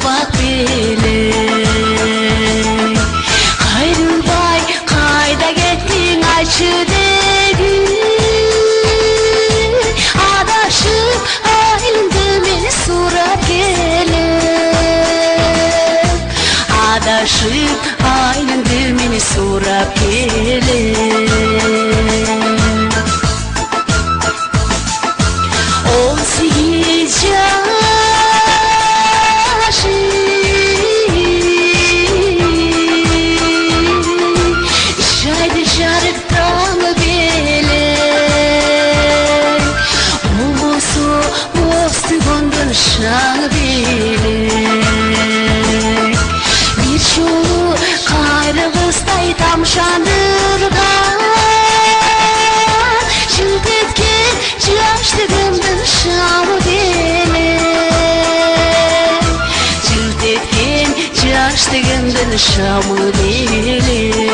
bak bile. Hayrılbay kayda gittin açı dedi. Adaşıp ayrıldı beni sorar gelip. Adaşıp ayrıldı beni sorar gelip. 18 yaşı şaydı şarıktan bile. Umusu bostu gondun şan bile. Bir şolu kayrığızday tamşandırgan. Şılt etken yaşlığımdan şamı bile. Şılt etken yaşlığımdan şamı bile.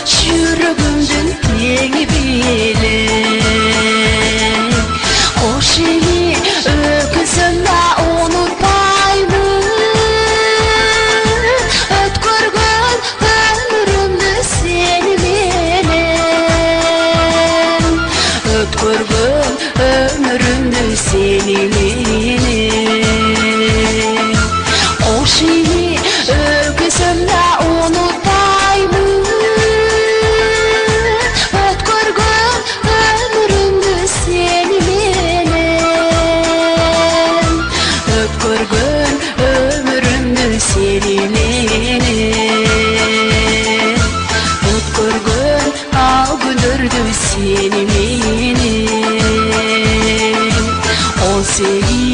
Çürüğümdün yeni bile. O şeyi öküzümde unutmayım. Ötkürgün ömrümdü seni bilen. Ötkürgün ömrümdü seni bilen. O şeyi öküzümde unutmayım. Ötkürgün av güldürdü seni beni. 18